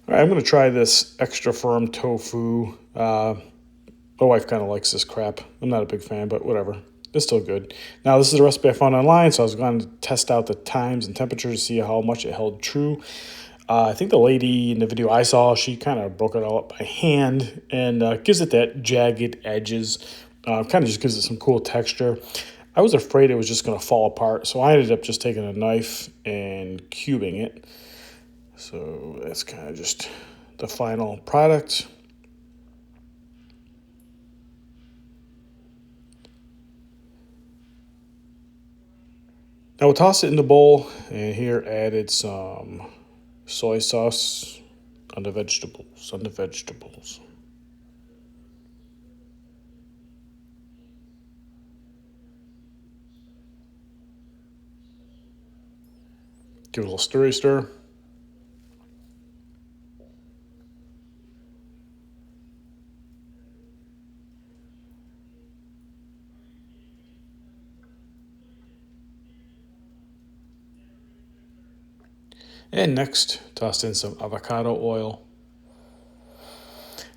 All right, I'm going to try this extra firm tofu. My wife kind of likes this crap. I'm not a big fan, but whatever. It's still good. Now, this is a recipe I found online, so I was going to test out the times and temperatures to see how much it held true. I think the lady in the video I saw, she kind of broke it all up by hand and gives it that jagged edges. Kind of just gives it some cool texture. I was afraid it was just going to fall apart, so I ended up just taking a knife and cubing it. So that's kind of just the final product. Now we'll toss it in the bowl, and here added some soy sauce on the vegetables. Give it a little stirry stir. And next, tossed in some avocado oil.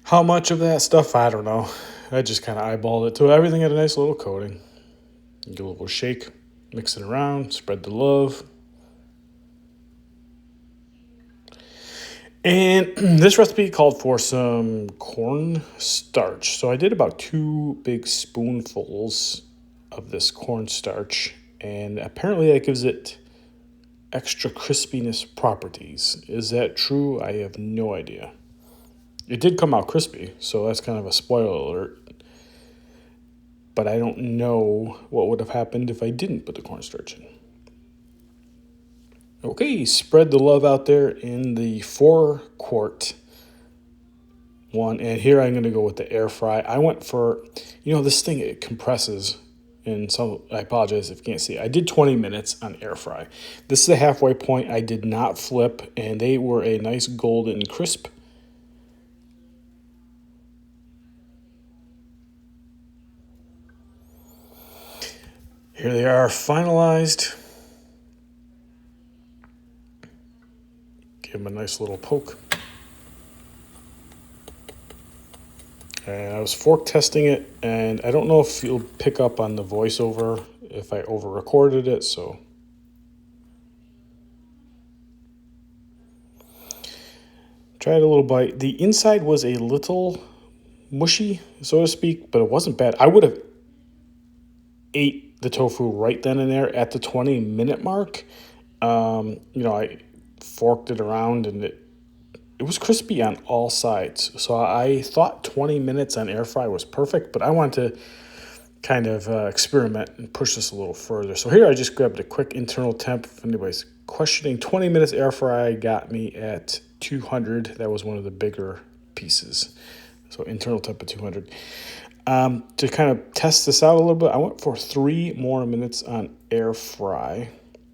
How much of that stuff? I don't know. I just kind of eyeballed it to everything had a nice little coating. Give a little shake, mix it around, spread the love. And this recipe called for some corn starch. So I did about 2 big spoonfuls of this corn starch. And apparently that gives it extra crispiness properties. Is that true? I have no idea. It did come out crispy, so that's kind of a spoiler alert. But I don't know what would have happened if I didn't put the cornstarch in. Okay, spread the love out there in the 4-quart one. And here I'm going to go with the air fry. I went for, this thing, it compresses. And so I apologize if you can't see it. I did 20 minutes on air fry. This is the halfway point. I did not flip, and they were a nice golden crisp. Here they are finalized. Give them a nice little poke. And I was fork testing it, and I don't know if you'll pick up on the voiceover if I over recorded it, so. Tried a little bite. The inside was a little mushy, so to speak, but it wasn't bad. I would have ate the tofu right then and there at the 20-minute mark. I forked it around, and it was crispy on all sides. So I thought 20 minutes on air fry was perfect, but I wanted to kind of experiment and push this a little further. So here I just grabbed a quick internal temp. If anybody's questioning, 20 minutes air fry got me at 200. That was one of the bigger pieces. So internal temp at 200. To kind of test this out a little bit, I went for 3 more minutes on air fry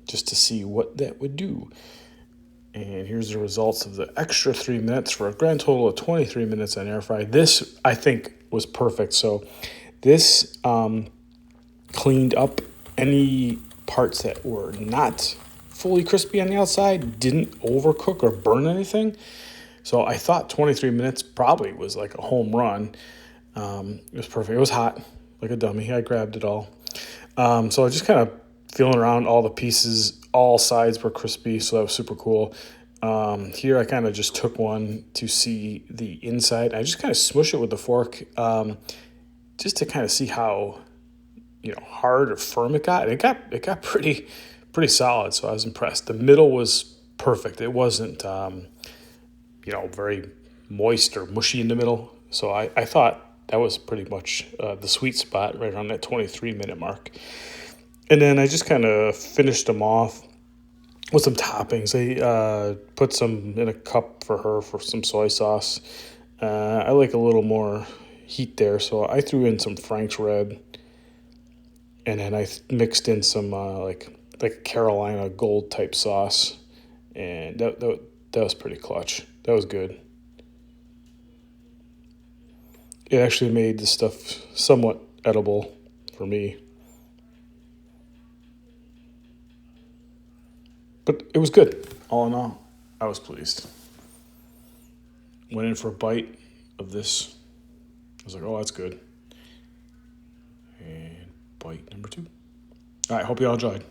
just to see what that would do. And here's the results of the extra 3 minutes for a grand total of 23 minutes on air fry. This, I think, was perfect. So this cleaned up any parts that were not fully crispy on the outside, didn't overcook or burn anything. So I thought 23 minutes probably was like a home run. It was perfect. It was hot, like a dummy. I grabbed it all. So I just kind of feeling around all the pieces. All sides were crispy, so that was super cool. Here I kind of just took one to see the inside. I just kind of smush it with the fork just to kind of see how hard or firm it got. And it got pretty solid, so I was impressed. The middle was perfect. It wasn't very moist or mushy in the middle. So I thought that was pretty much the sweet spot right around that 23-minute mark. And then I just kind of finished them off with some toppings. I put some in a cup for her for some soy sauce. I like a little more heat there, so I threw in some Frank's Red. And then I mixed in some like Carolina Gold type sauce. And that was pretty clutch. That was good. It actually made the stuff somewhat edible for me. But it was good. All in all, I was pleased. Went in for a bite of this. I was like, oh, that's good. And bite number 2. All right, hope you all enjoyed.